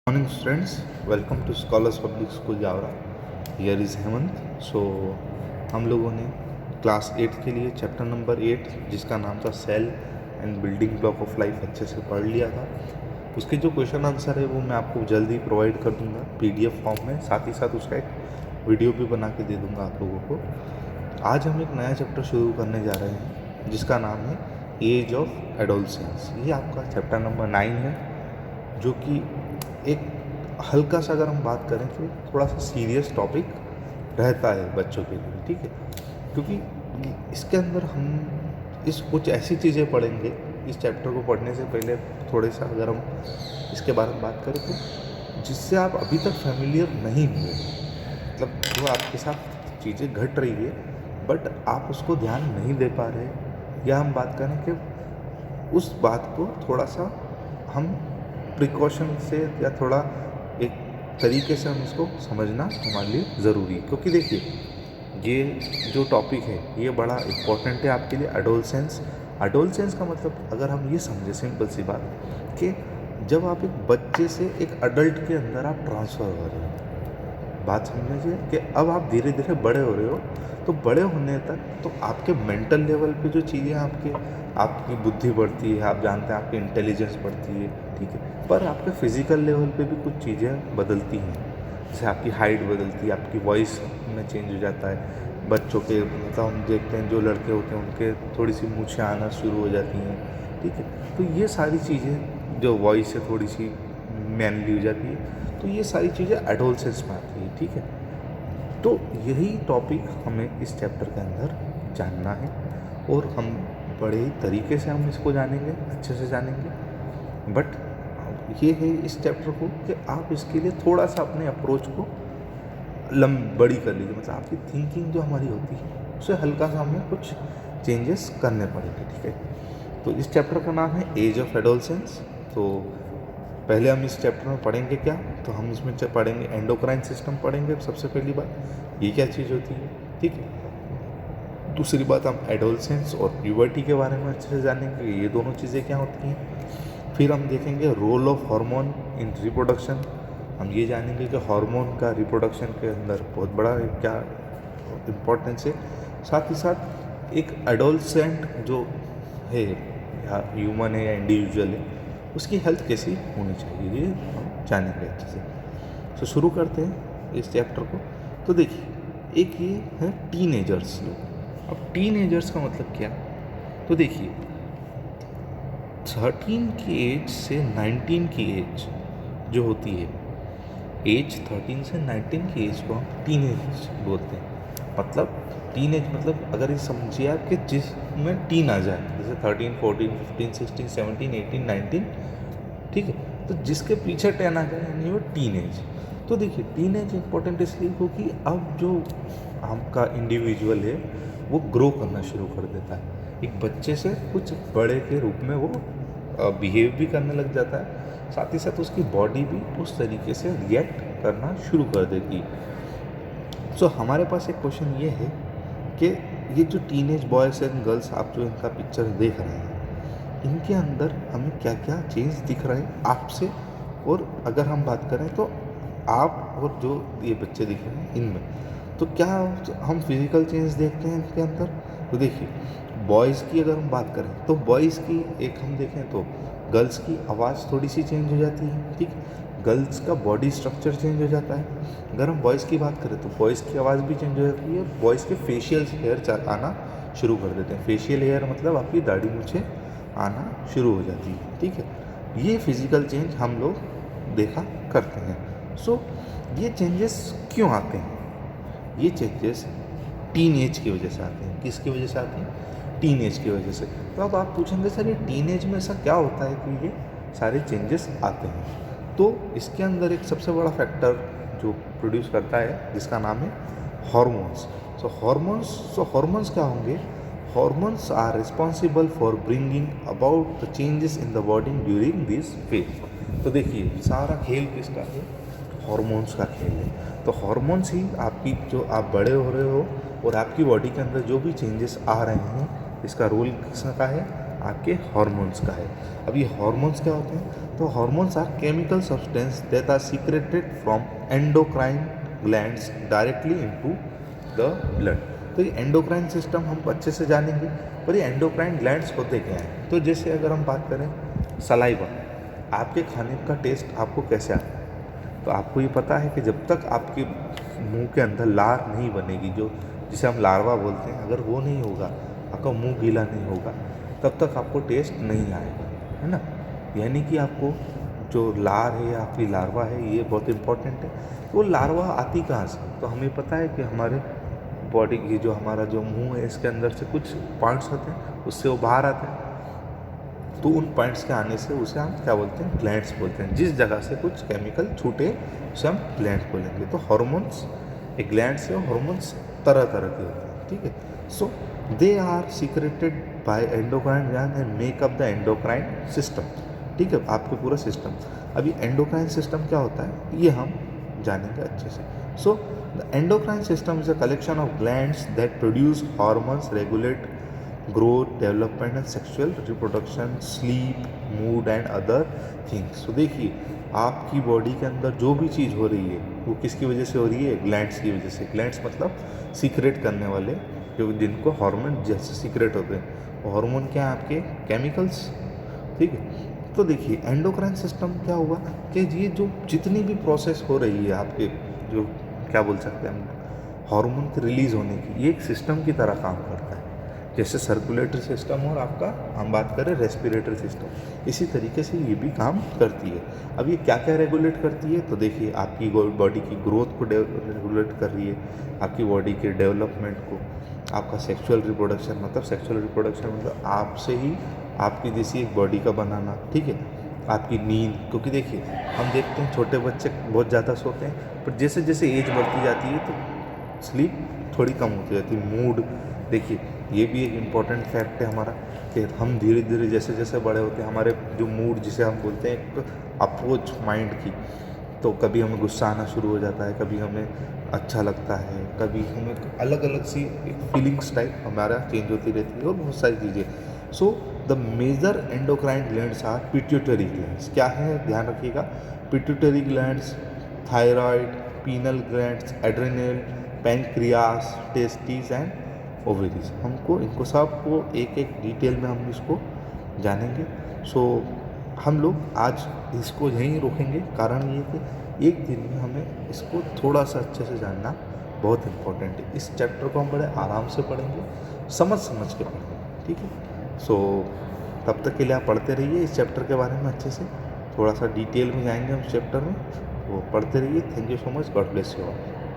Morning students, welcome to Scholars Public School Jaora. Here is Hemant. So हम लोगों ने class 8 के लिए चैप्टर नंबर 8 जिसका नाम था cell and building block of life अच्छे से पढ़ लिया था. उसके जो क्वेश्चन आंसर है वो मैं आपको जल्दी प्रोवाइड कर दूंगा PDF फॉर्म में, साथ ही साथ उसका एक वीडियो भी बना के दे दूंगा आप लोगों को. आज हम एक नया चैप्टर शुरू करने जा रहे हैं जिसका नाम है एज ऑफ एडोलसेंस. ये आपका चैप्टर नंबर 9 है, जो कि एक हल्का सा अगर हम बात करें तो थोड़ा सा सीरियस टॉपिक रहता है बच्चों के लिए, ठीक है. क्योंकि इसके अंदर हम कुछ ऐसी चीज़ें पढ़ेंगे इस चैप्टर को पढ़ने से पहले. थोड़े सा अगर हम इसके बारे में बात करें तो जिससे आप अभी तक फैमिलियर नहीं हुए, मतलब जो आपके साथ चीज़ें घट रही है बट आप उसको ध्यान नहीं दे पा रहे, या हम बात करें कि उस बात को थोड़ा सा हम प्रिकॉशन से या थोड़ा एक तरीके से हम इसको समझना हमारे लिए ज़रूरी है. क्योंकि देखिए, ये जो टॉपिक है ये बड़ा इम्पॉर्टेंट है आपके लिए. एडोलसेंस का मतलब अगर हम ये समझे, सिंपल सी बात, कि जब आप एक बच्चे से एक अडल्ट के अंदर आप ट्रांसफ़र हो रहे हो. बात समझ लीजिए कि अब आप धीरे धीरे बड़े हो रहे हो, तो बड़े होने तक तो आपके मेंटल लेवल पे जो चीज़ें आपकी बुद्धि बढ़ती है, आप जानते हैं आपकी इंटेलिजेंस बढ़ती है, ठीक है. पर आपके फिज़िकल लेवल पे भी कुछ चीज़ें बदलती हैं. जैसे आपकी हाइट बदलती है, आपकी वॉइस में चेंज हो जाता है. बच्चों के मतलब हम देखते हैं जो लड़के होते हैं उनके थोड़ी सी मूंछें आना शुरू हो जाती हैं, ठीक है. तो ये सारी चीज़ें, जो वॉइस है थोड़ी सी मैनली हो जाती है, तो ये सारी चीज़ें एडोलसेंस में आती है, ठीक है. तो यही टॉपिक हमें इस चैप्टर के अंदर जानना है, और हम बड़े ही तरीके से हम इसको जानेंगे, अच्छे से जानेंगे. बट ये है इस चैप्टर को कि आप इसके लिए थोड़ा सा अपने अप्रोच को बड़ी कर लीजिए. मतलब आपकी थिंकिंग जो हमारी होती है उसे हल्का सा हमें कुछ चेंजेस करने पड़ेंगे, ठीक है. तो इस चैप्टर का नाम है एज ऑफ एडोलसेंस. तो पहले हम इस चैप्टर में पढ़ेंगे क्या, तो हम इसमें पढ़ेंगे एंडोक्राइन सिस्टम पढ़ेंगे. सबसे पहली बात ये क्या चीज़ होती है, ठीक है. दूसरी बात हम एडोलसेंस और प्यूबर्टी के बारे में अच्छे से जानेंगे, ये दोनों चीज़ें क्या होती हैं. फिर हम देखेंगे role of hormone in reproduction. हम ये जानेंगे कि हार्मोन का रिप्रोडक्शन के अंदर बहुत बड़ा क्या इम्पोर्टेंस है. साथ ही साथ एक एडोलसेंट जो है, या ह्यूमन है या इंडिविजुअल है, उसकी हेल्थ कैसी होनी चाहिए, ये हम जानेंगे अच्छे से. तो शुरू करते हैं इस चैप्टर को. तो देखिए, एक ये है टीनेजर्स लोग. अब टीनेजर्स का मतलब क्या, तो देखिए 13 की एज से 19 की एज जो होती है, एज 13 से 19 की एज को हम टीनेज बोलते हैं. मतलब टीनेज मतलब अगर ये समझिए आप कि जिसमें टीन आ जाए, जैसे 13, 14, 15, 16, 17, 18, 19, ठीक है. तो जिसके पीछे 10 आ जाए यानी वो टीनेज. तो देखिए, टीनेज इंपॉर्टेंट इसलिए क्योंकि अब जो आपका इंडिविजुअल है वो ग्रो करना शुरू कर देता है. एक बच्चे से कुछ बड़े के रूप में वो बिहेव भी करने लग जाता है. साथ ही साथ उसकी बॉडी भी उस तरीके से रिएक्ट करना शुरू कर देगी. सो हमारे पास एक क्वेश्चन ये है कि ये जो टीनेज बॉयज़ एंड गर्ल्स आप जो इनका पिक्चर देख रहे हैं, इनके अंदर हमें क्या क्या चेंज दिख रहा है आपसे. और अगर हम बात करें तो आप और जो ये बच्चे दिख रहे हैं इनमें, तो क्या हम फिज़िकल चेंज देखते हैं इनके अंदर. तो देखिए, बॉयज़ की अगर हम बात करें तो बॉयज़ की एक हम देखें तो गर्ल्स की आवाज़ थोड़ी सी चेंज हो जाती है, ठीक. गर्ल्स का बॉडी स्ट्रक्चर चेंज हो जाता है. अगर हम बॉयज़ की बात करें तो बॉयज़ की आवाज़ भी चेंज हो जाती है. बॉयज़ के फेशियल हेयर आना शुरू कर देते हैं. फेशियल हेयर मतलब आपकी दाढ़ी मूंछें आना शुरू हो जाती है, ठीक है. ये फिज़िकल चेंज हम लोग देखा करते हैं. सो ये चेंजेस क्यों आते हैं, ये चेंजेस टीन एज की वजह से आते हैं. किसकी वजह से आते हैं, टीन एज की वजह से. तो अब आप पूछेंगे सर ये टीन एज में ऐसा क्या होता है कि ये सारे चेंजेस आते हैं. तो इसके अंदर एक सबसे बड़ा फैक्टर जो प्रोड्यूस करता है जिसका नाम है हार्मोन्स. सो हार्मोन्स क्या होंगे, hormones are responsible for bringing about the changes in the body during this phase. तो देखिए, सारा खेल किसका है, हार्मोन्स का खेल है. तो हार्मोन्स ही आपकी जो आप बड़े हो रहे हो और आपकी बॉडी के अंदर जो भी चेंजेस आ रहे हैं, इसका रोल किसका है, आपके हार्मोन्स का है. अब ये हार्मोन्स क्या होते हैं, तो hormones are chemical substance that are secreted from endocrine glands directly into the blood. तो ये एंडोक्राइन सिस्टम हम अच्छे से जानेंगे, पर ये एंडोक्राइन ग्लैंड्स होते क्या हैं। तो जैसे अगर हम बात करें सलाइवा, आपके खाने का टेस्ट आपको कैसे आता है, तो आपको ये पता है कि जब तक आपके मुंह के अंदर लार नहीं बनेगी, जो जिसे हम लार्वा बोलते हैं, अगर वो नहीं होगा, आपका मुंह गीला नहीं होगा, तब तक आपको टेस्ट नहीं आएगा, है ना। यानी कि आपको जो लार है या आपकी लार्वा है, ये बहुत इंपॉर्टेंट है। वो लार्वा आती कहाँ से, तो हमें पता है कि हमारे बॉडी की जो हमारा जो मुंह है, इसके अंदर से कुछ पॉइंट्स होते हैं, उससे वो बाहर आते हैं। तो उन पॉइंट्स के आने से उसे हम क्या बोलते हैं, ग्लैंड्स बोलते हैं। जिस जगह से कुछ केमिकल छूटे उसे हम ग्लैंड्स बोलेंगे। तो हॉर्मोन्स एक ग्लैंड से, हॉर्मोन्स तरह तरह के होते हैं, ठीक है। So they are secreted by endocrine gland and make up the endocrine system, ठीक है, आपके पूरा सिस्टम। अभी एंडोक्राइन सिस्टम क्या होता है, ये हम जानेंगे अच्छे से। So the endocrine system is a collection of glands that produce hormones, regulate growth, development and sexual reproduction, sleep, mood and other things. तो देखिए, आपकी बॉडी के अंदर जो भी चीज़ हो रही है वो किसकी वजह से हो रही है, ग्लैंड्स की वजह से। ग्लैंड्स मतलब सीक्रेट करने वाले, जो जिनको हार्मोन जैसे सीक्रेट होते हैं। हार्मोन क्या है, आपके केमिकल्स, ठीक है। तो देखिए एंडोक्राइन सिस्टम क्या हुआ कि ये जो जितनी भी प्रोसेस हो रही है आपके, जो क्या बोल सकते हैं हम, हार्मोन के रिलीज होने की, ये एक सिस्टम की तरह काम करता है। जैसे सर्कुलेटरी सिस्टम और आपका हम बात करें रेस्पिरेटरी सिस्टम, इसी तरीके से ये भी काम करती है। अब ये क्या क्या रेगुलेट करती है, तो देखिए आपकी बॉडी की ग्रोथ को रेगुलेट कर रही है, आपकी बॉडी के डेवलपमेंट को, आपका सेक्सुअल रिप्रोडक्शन, मतलब सेक्सुअल रिप्रोडक्शन मतलब आपसे ही आपकी जैसी एक बॉडी का बनाना, ठीक है। आपकी नींद, क्योंकि देखिए हम देखते हैं छोटे बच्चे बहुत ज़्यादा सोते हैं, पर जैसे जैसे एज बढ़ती जाती है तो स्लीप थोड़ी कम होती जाती है। मूड, देखिए ये भी एक इम्पॉर्टेंट फैक्ट है हमारा, कि हम धीरे धीरे जैसे जैसे बड़े होते हैं, हमारे जो मूड जिसे हम बोलते हैं एक अप्रोच माइंड की, तो कभी हमें गुस्सा आना शुरू हो जाता है, कभी हमें अच्छा लगता है, कभी हमें अलग अलग सी एक फीलिंग्स टाइप हमारा चेंज होती रहती है, और बहुत सारी चीज़ें। So the major endocrine glands are pituitary glands. क्या है, ध्यान रखिएगा, pituitary glands, thyroid, pineal glands, adrenal, pancreas, testis and ovaries. हमको इनको सबको एक एक डिटेल में हम इसको जानेंगे। सो हम लोग आज इसको यहीं रोकेंगे, कारण ये कि एक दिन में हमें इसको थोड़ा सा अच्छे से जानना बहुत इम्पोर्टेंट है। इस चैप्टर को हम बड़े आराम से पढ़ेंगे, समझ समझ के पढ़ेंगे, ठीक है। सो तब तक के लिए आप पढ़ते रहिए इस चैप्टर के बारे में अच्छे से, थोड़ा सा डिटेल में जाएंगे हम चैप्टर में, वो पढ़ते रहिए। Thank you so much, God bless you all.